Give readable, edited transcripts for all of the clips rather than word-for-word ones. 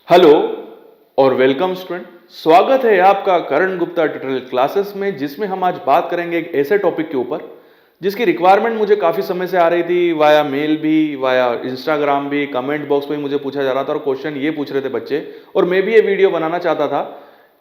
Hello और welcome student. स्वागत है आपका करण गुप्ता ट्यूटोरियल क्लासेस में, जिसमें हम आज बात करेंगे एक ऐसे टॉपिक के ऊपर जिसकी रिक्वायरमेंट मुझे काफ़ी समय से आ रही थी, वाया मेल भी, वाया इंस्टाग्राम भी, कमेंट बॉक्स में भी मुझे पूछा जा रहा था और क्वेश्चन ये पूछ रहे थे बच्चे। और मैं भी ये वीडियो बनाना चाहता था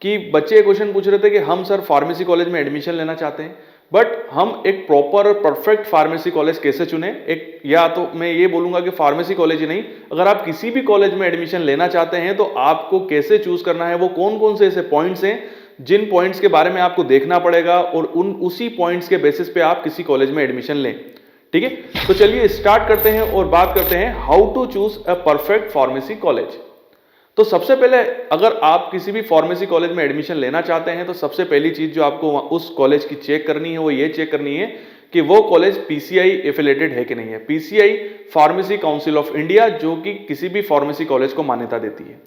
कि बच्चे ये क्वेश्चन पूछ रहे थे कि हम सर फार्मेसी कॉलेज में एडमिशन लेना चाहते हैं, बट हम एक प्रॉपर और परफेक्ट फार्मेसी कॉलेज कैसे चुने। एक या तो मैं ये बोलूंगा कि फार्मेसी कॉलेज ही नहीं, अगर आप किसी भी कॉलेज में एडमिशन लेना चाहते हैं तो आपको कैसे चूज करना है, वो कौन कौन से ऐसे पॉइंट्स हैं जिन पॉइंट्स के बारे में आपको देखना पड़ेगा और उसी पॉइंट्स के बेसिस पे आप किसी कॉलेज में एडमिशन लें। ठीक है, तो चलिए स्टार्ट करते हैं और बात करते हैं how to choose a perfect pharmacy college. तो सबसे पहले अगर आप किसी भी फार्मेसी कॉलेज में एडमिशन लेना चाहते हैं तो सबसे पहली चीज जो आपको उस कॉलेज की चेक करनी है वो ये चेक करनी है कि वो कॉलेज पीसीआई एफिलेटेड है कि नहीं है। PCI pharmacy council of India, जो कि किसी भी फार्मेसी कॉलेज को मान्यता देती है।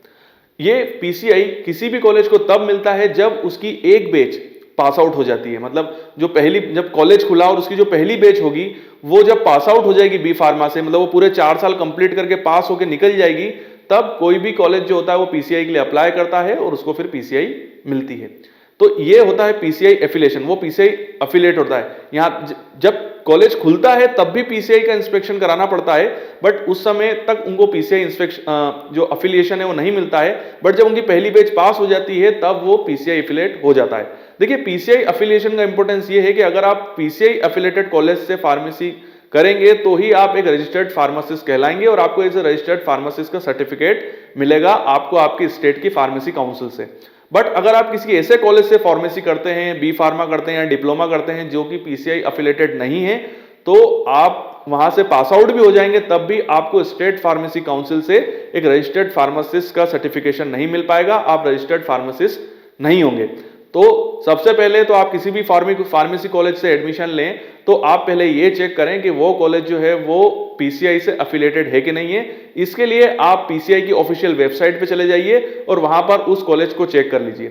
ये पीसीआई किसी भी कॉलेज को तब मिलता है जब उसकी एक बैच पास आउट हो जाती है। मतलब जब कॉलेज खुला और उसकी जो पहली बैच होगी वो जब पास आउट हो जाएगी बी फार्मा से, मतलब वो पूरे 4 साल कंप्लीट करके पास होकर निकल जाएगी, तब कोई भी कॉलेज जो होता है वो पीसीआई के लिए अप्लाई करता है और उसको फिर पीसीआई मिलती है। तो ये होता है पीसीआई एफिलिएशन, वो पीसीआई अफिलिएट होता है। यहां जब कॉलेज खुलता है तब भी पीसीआई का इंस्पेक्शन कराना पड़ता है, बट उस समय तक उनको पीसीआई इंस्पेक्शन जो अफिलिएशन है वो नहीं मिलता है। बट जब उनकी पहली बैच पास हो जाती है तब वो पीसीआई अफिलिएट हो जाता है। देखिए, पीसीआई अफिलिएशन का इंपॉर्टेंस ये है कि अगर आप पीसीआई अफिलिएटेड कॉलेज से फार्मेसी करेंगे तो ही आप एक रजिस्टर्ड फार्मासिस्ट कहलाएंगे और आपको एज ए रजिस्टर्ड फार्मासिस्ट का सर्टिफिकेट मिलेगा आपको आपकी स्टेट की फार्मेसी काउंसिल से। बट अगर आप किसी ऐसे कॉलेज से फार्मेसी करते हैं, बी फार्मा करते हैं या डिप्लोमा करते हैं जो कि पीसीआई अफिलिएटेड नहीं है, तो आप वहां से पास आउट भी हो जाएंगे तब भी आपको स्टेट फार्मेसी काउंसिल से एक रजिस्टर्ड फार्मासिस्ट का सर्टिफिकेशन नहीं मिल पाएगा, आप रजिस्टर्ड फार्मासिस्ट नहीं होंगे। तो सबसे पहले तो आप किसी भी फार्मेसी कॉलेज से एडमिशन लें तो आप पहले ये चेक करें कि वो कॉलेज जो है वो पीसीआई से अफिलिएटेड है कि नहीं है। इसके लिए आप पीसीआई की ऑफिशियल वेबसाइट पे चले जाइए और वहां पर उस कॉलेज को चेक कर लीजिए।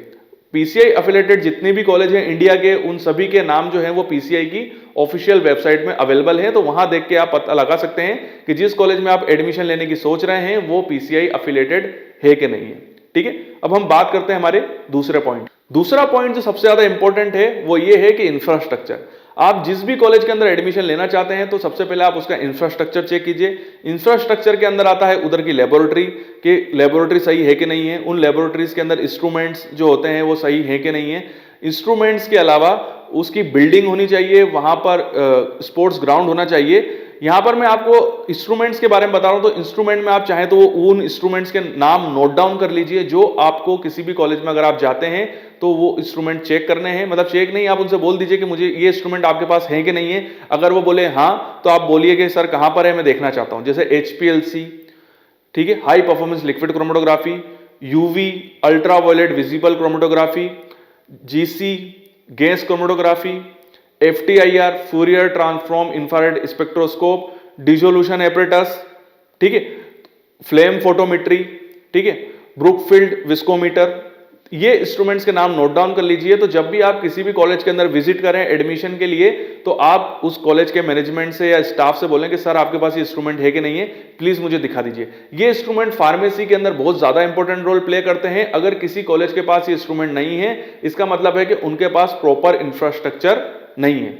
पीसीआई अफिलिएटेड जितने भी कॉलेज हैं इंडिया के, उन सभी के नाम जो है वो पीसीआई की ऑफिशियल वेबसाइट में अवेलेबल है, तो वहां देख के आप पता लगा सकते हैं कि जिस कॉलेज में आप एडमिशन लेने की सोच रहे हैं वो पीसीआई अफिलिएटेड है कि नहीं है। ठीक है, अब हम बात करते हैं हमारे दूसरे पॉइंट। दूसरा पॉइंट जो सबसे ज्यादा इंपॉर्टेंट है वो ये है कि इंफ्रास्ट्रक्चर। आप जिस भी कॉलेज के अंदर एडमिशन लेना चाहते हैं तो सबसे पहले आप उसका इंफ्रास्ट्रक्चर चेक कीजिए। इंफ्रास्ट्रक्चर के अंदर आता है उधर की लेबोरेटरी, कि लेबोरेटरी सही है कि नहीं है, उन लेबोरेटरीज के अंदर इंस्ट्रूमेंट्स जो होते हैं वो सही है कि नहीं है। इंस्ट्रूमेंट्स के अलावा उसकी बिल्डिंग होनी चाहिए, वहां पर स्पोर्ट्स ग्राउंड होना चाहिए। यहां पर मैं आपको इंस्ट्रूमेंट्स के बारे में बता रहा हूं, तो इंस्ट्रूमेंट में आप चाहें तो उन इंस्ट्रूमेंट्स के नाम नोट डाउन कर लीजिए जो आपको किसी भी कॉलेज में अगर आप जाते हैं तो वो इंस्ट्रूमेंट चेक करने हैं। मतलब चेक नहीं, आप उनसे बोल दीजिए कि मुझे ये इंस्ट्रूमेंट आपके पास है कि नहीं है। अगर वो बोले हाँ तो आप बोलिए कि सर कहां पर है, मैं देखना चाहता हूं। जैसे एचपीएलसी, ठीक है, high performance liquid chromatography, UV ultraviolet visible chromatography, GC gas chromatography, FTIR Fourier transform infrared spectroscope, dissolution apparatus, ठीक है, फ्लेम फोटोमेट्री, ठीक है, ब्रुकफील्ड विस्कोमीटर। ये इंस्ट्रूमेंट्स के नाम नोट डाउन कर लीजिए। तो जब भी आप किसी भी कॉलेज के अंदर विजिट करें एडमिशन के लिए तो आप उस कॉलेज के मैनेजमेंट से या स्टाफ से बोलें कि सर आपके पास ये इंस्ट्रूमेंट है कि नहीं है, प्लीज मुझे दिखा दीजिए। ये इंस्ट्रूमेंट फार्मेसी के अंदर बहुत ज्यादा इंपॉर्टेंट रोल प्ले करते हैं। अगर किसी कॉलेज के पास ये इंस्ट्रूमेंट नहीं है इसका मतलब है कि उनके पास प्रॉपर इंफ्रास्ट्रक्चर नहीं है।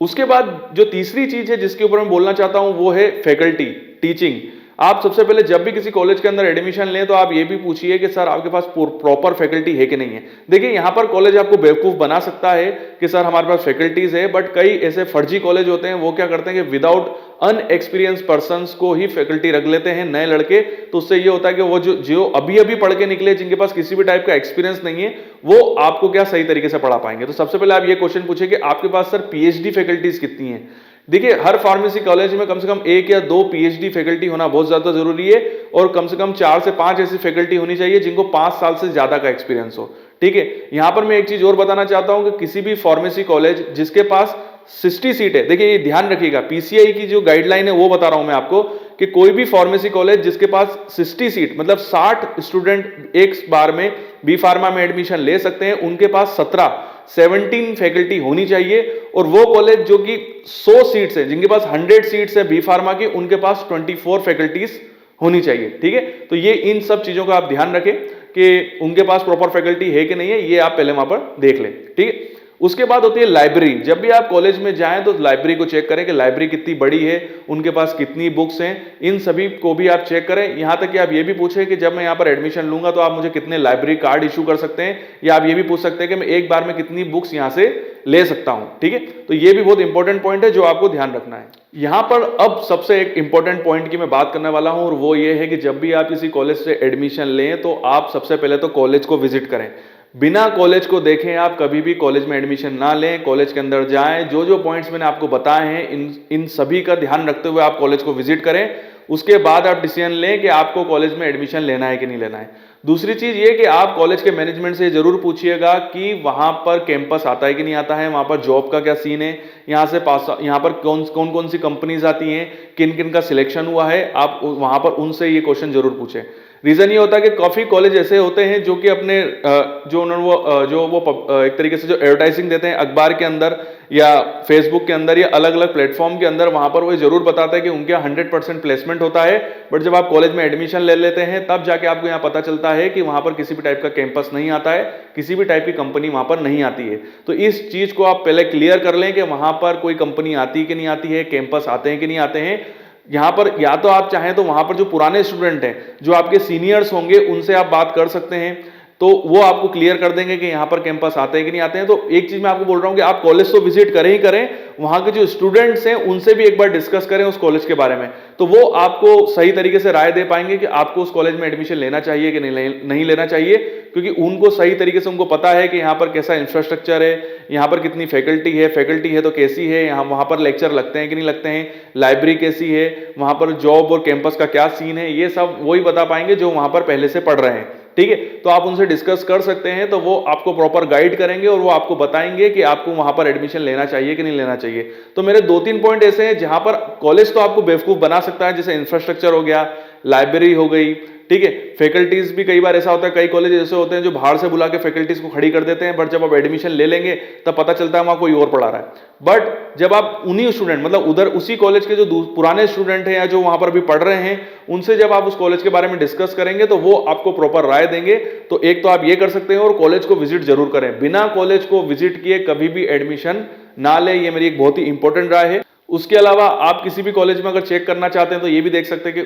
उसके बाद जो तीसरी चीज है जिसके ऊपर मैं बोलना चाहता हूं वो है फैकल्टी, टीचिंग। आप सबसे पहले जब भी किसी कॉलेज के अंदर एडमिशन लें तो आप ये भी पूछिए कि सर आपके पास प्रॉपर फैकल्टी है कि नहीं है। देखिए, यहां पर कॉलेज आपको बेवकूफ बना सकता है कि सर हमारे पास फैकल्टीज है, बट कई ऐसे फर्जी कॉलेज होते हैं वो क्या करते हैं कि विदाउट अनएक्सपीरियंस पर्संस को ही फैकल्टी रख लेते हैं, नए लड़के। तो उससे ये होता है कि वो जो अभी अभी पढ़ के निकले, जिनके पास किसी भी टाइप का एक्सपीरियंस नहीं है, वो आपको क्या सही तरीके से पढ़ा पाएंगे। तो सबसे पहले आप ये क्वेश्चन पूछिए कि आपके पास सर पीएचडी फैकल्टीज कितनी है। देखिए, हर फार्मेसी कॉलेज में कम से कम 1 या 2 पीएचडी फैकल्टी होना बहुत ज्यादा जरूरी है और कम से कम 4 से 5 ऐसी फैकल्टी होनी चाहिए जिनको 5 साल से ज्यादा का एक्सपीरियंस हो। ठीक है, यहां पर मैं एक चीज और बताना चाहता हूं कि किसी भी फार्मेसी कॉलेज जिसके पास 60 सीट है, देखिए ये ध्यान रखिएगा, पीसीआई की जो गाइडलाइन है वो बता रहा हूं मैं आपको कि कोई भी फार्मेसी कॉलेज जिसके पास 60 सीट मतलब 60 स्टूडेंट एक बार में बी फार्मा में एडमिशन ले सकते हैं, उनके पास 17 फैकल्टी होनी चाहिए। और वो कॉलेज जो कि 100 सीट्स है, जिनके पास 100 सीट्स है बी फार्मा की, उनके पास 24 फैकल्टीज होनी चाहिए, ठीक है। तो ये इन सब चीजों का आप ध्यान रखें कि उनके पास प्रॉपर फैकल्टी है कि नहीं है, ये आप पहले वहां पर देख लें, ठीक है। उसके बाद होती है लाइब्रेरी। जब भी आप कॉलेज में जाएं तो लाइब्रेरी को चेक करें कि लाइब्रेरी कितनी बड़ी है, उनके पास कितनी बुक्स हैं, इन सभी को भी आप चेक करें। यहां तक कि आप ये भी पूछें कि जब मैं यहां पर एडमिशन लूंगा तो आप मुझे कितने लाइब्रेरी कार्ड इशू कर सकते हैं, या आप ये भी पूछ सकते हैं कि मैं एक बार में कितनी बुक्स यहां से ले सकता हूं, ठीक है। तो ये भी बहुत इंपॉर्टेंट पॉइंट है जो आपको ध्यान रखना है। यहां पर अब सबसे एक इंपॉर्टेंट पॉइंट की मैं बात करने वाला हूं, और वो ये है कि जब भी आप किसी कॉलेज से एडमिशन लें तो आप सबसे पहले तो कॉलेज को विजिट करें। बिना कॉलेज को देखें आप कभी भी कॉलेज में एडमिशन ना लें। कॉलेज के अंदर जाएं, जो जो पॉइंट्स मैंने आपको बताए हैं इन सभी का ध्यान रखते हुए आप कॉलेज को विजिट करें। उसके बाद आप डिसीजन लें कि आपको कॉलेज में एडमिशन लेना है कि नहीं लेना है। दूसरी चीज ये कि आप कॉलेज के मैनेजमेंट से जरूर पूछिएगा कि वहां पर कैंपस आता है कि नहीं आता है, वहां पर जॉब का क्या सीन है, यहाँ पर कौन कौन सी कंपनीज आती हैं, किन किन का सिलेक्शन हुआ है, आप वहां पर उनसे ये क्वेश्चन जरूर पूछें। रीजन ये होता है कि काफी कॉलेज ऐसे होते हैं जो कि अपने एक तरीके से जो एडवर्टाइजिंग देते हैं अखबार के अंदर या फेसबुक के अंदर या अलग अलग प्लेटफॉर्म के अंदर, वहां पर वो जरूर बताता है कि उनके 100% प्लेसमेंट होता है। बट जब आप कॉलेज में एडमिशन ले लेते हैं तब जाके आपको यहाँ पता चलता है कि वहां पर किसी भी टाइप का कैंपस नहीं आता है, किसी भी टाइप की कंपनी वहां पर नहीं आती है। तो इस चीज को आप पहले क्लियर कर लें कि वहां पर कोई कंपनी आती है कि नहीं आती है, कैंपस आते हैं कि नहीं आते हैं। यहां पर या तो आप चाहें तो वहां पर जो पुराने स्टूडेंट हैं, जो आपके सीनियर्स होंगे, उनसे आप बात कर सकते हैं, तो वो आपको क्लियर कर देंगे कि यहाँ पर कैंपस आते हैं कि नहीं आते हैं। तो एक चीज मैं आपको बोल रहा हूँ कि आप कॉलेज तो विजिट करें ही करें, वहां के जो स्टूडेंट्स हैं उनसे भी एक बार डिस्कस करें उस कॉलेज के बारे में, तो वो आपको सही तरीके से राय दे पाएंगे कि आपको उस कॉलेज में एडमिशन लेना चाहिए कि नहीं लेना चाहिए। क्योंकि उनको सही तरीके से उनको पता है कि यहाँ पर कैसा इंफ्रास्ट्रक्चर है, यहाँ पर कितनी फैकल्टी है तो कैसी है, यहाँ वहां पर लेक्चर लगते हैं कि नहीं लगते हैं, लाइब्रेरी कैसी है, वहां पर जॉब और कैंपस का क्या सीन है, ये सब वही बता पाएंगे जो वहां पर पहले से पढ़ रहे हैं, ठीक है। तो आप उनसे डिस्कस कर सकते हैं, तो वो आपको प्रॉपर गाइड करेंगे और वो आपको बताएंगे कि आपको वहां पर एडमिशन लेना चाहिए कि नहीं लेना चाहिए। तो मेरे 2-3 पॉइंट ऐसे हैं जहां पर कॉलेज तो आपको बेवकूफ बना सकता है, जैसे इंफ्रास्ट्रक्चर हो गया, लाइब्रेरी हो गई, ठीक है। फैकल्टीज भी कई बार ऐसा होता है, कई कॉलेज ऐसे होते हैं जो बाहर से बुला के फैकल्टीज को खड़ी कर देते हैं, बट जब आप एडमिशन ले लेंगे तब पता चलता है वहां कोई और पढ़ा रहा है। बट जब आप उन्हीं स्टूडेंट, मतलब उधर उसी कॉलेज के जो पुराने स्टूडेंट हैं या जो वहां पर भी पढ़ रहे हैं, उनसे जब आप उस कॉलेज के बारे में डिस्कस करेंगे तो वो आपको प्रॉपर राय देंगे। तो एक तो आप ये कर सकते हैं, और कॉलेज को विजिट जरूर करें। बिना कॉलेज को विजिट किए कभी भी एडमिशन ना ले, ये मेरी एक बहुत ही इंपॉर्टेंट राय है। उसके अलावा आप किसी भी कॉलेज में अगर चेक करना चाहते हैं तो ये भी देख सकते हैं कि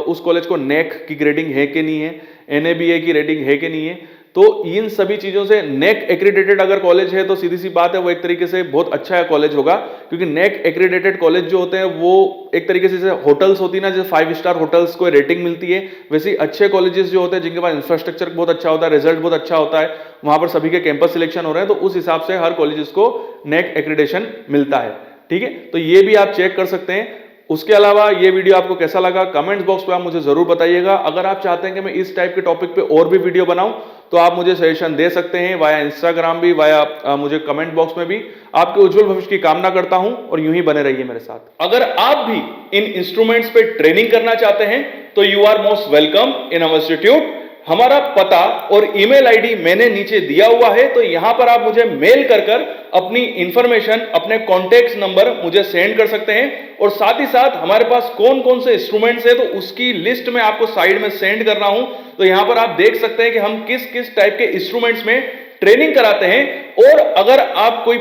उस कॉलेज को नेक की ग्रेडिंग है कि नहीं है, NABA की रेटिंग है कि नहीं है। तो इन सभी चीजों से नेक एक्रीडेटेड अगर कॉलेज है तो सीधी सी बात है वो एक तरीके से बहुत अच्छा कॉलेज होगा, क्योंकि नेक एक्रीडेटेड कॉलेज जो होते हैं वो एक तरीके से जैसे होटल्स होती है ना, जैसे 5 स्टार होटल्स को रेटिंग मिलती है, वैसे ही अच्छे कॉलेजेस जो होते हैं जिनके पास इंफ्रास्ट्रक्चर बहुत अच्छा होता है, रिजल्ट बहुत अच्छा होता है, वहां पर सभी के कैंपस सिलेक्शन हो रहे हैं, तो उस हिसाब से हर कॉलेजेस को नेक एक्रीडेशन मिलता है, ठीक है। तो ये भी आप चेक कर सकते हैं। उसके अलावा ये वीडियो आपको कैसा लगा कमेंट बॉक्स पे आप मुझे जरूर बताइएगा। अगर आप चाहते हैं कि मैं इस टाइप के टॉपिक पे और भी वीडियो बनाऊं तो आप मुझे सजेशन दे सकते हैं वाया इंस्टाग्राम भी, वाया मुझे कमेंट बॉक्स में भी। आपके उज्जवल भविष्य की कामना करता हूं और यूं ही बने रहिए मेरे साथ। अगर आप भी इन इंस्ट्रूमेंट्स पे ट्रेनिंग करना चाहते हैं तो you are most welcome in our institute. हमारा पता और ईमेल आईडी मैंने नीचे दिया हुआ है, तो यहां पर आप मुझे मेल कर अपनी इंफॉर्मेशन, अपने कॉन्टेक्ट नंबर मुझे सेंड कर सकते हैं। और साथ ही साथ हमारे पास कौन कौन से इंस्ट्रूमेंट्स है तो उसकी लिस्ट में आपको साइड में सेंड कर रहा हूं। तो यहां पर आप देख सकते हैं कि हम किस किस टाइप के इंस्ट्रूमेंट्स में ट्रेनिंग कराते हैं। और अगर आप कोई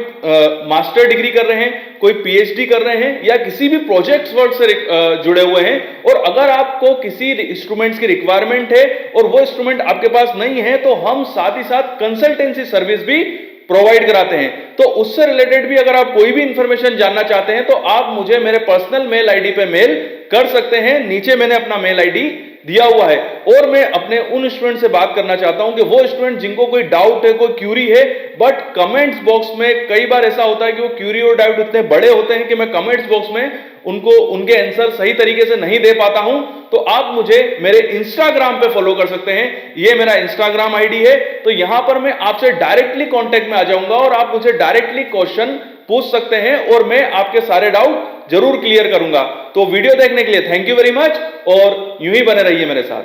मास्टर डिग्री कर रहे हैं, कोई PhD कर रहे हैं या किसी भी प्रोजेक्ट वर्क से जुड़े हुए हैं, और अगर आपको किसी इंस्ट्रूमेंट्स की रिक्वायरमेंट है और वो इंस्ट्रूमेंट आपके पास नहीं है, तो हम साथ ही साथ कंसल्टेंसी सर्विस भी प्रोवाइड कराते हैं। तो उससे रिलेटेड भी अगर आप कोई भी इंफॉर्मेशन जानना चाहते हैं तो आप मुझे मेरे पर्सनल मेल आईडी पे मेल कर सकते हैं। नीचे मैंने अपना मेल आईडी दिया हुआ है। और मैं अपने उन स्टूडेंट से बात करना चाहता हूं कि वो स्टूडेंट जिनको कोई डाउट है, कोई क्यूरी है, बट कमेंट्स बॉक्स में कई बार ऐसा होता है कि वो क्यूरी और डाउट इतने बड़े होते हैं कि मैं कमेंट्स बॉक्स में उनको उनके आंसर सही तरीके से नहीं दे पाता हूं, तो आप मुझे मेरे इंस्टाग्राम पे फॉलो कर सकते हैं। ये मेरा इंस्टाग्राम आईडी है। तो यहां पर मैं आपसे डायरेक्टली कांटेक्ट में आ जाऊंगा और आप मुझे डायरेक्टली क्वेश्चन पूछ सकते हैं और मैं आपके सारे डाउट जरूर क्लियर करूंगा। तो वीडियो देखने के लिए थैंक यू वेरी मच और यूं ही बने रहिए मेरे साथ।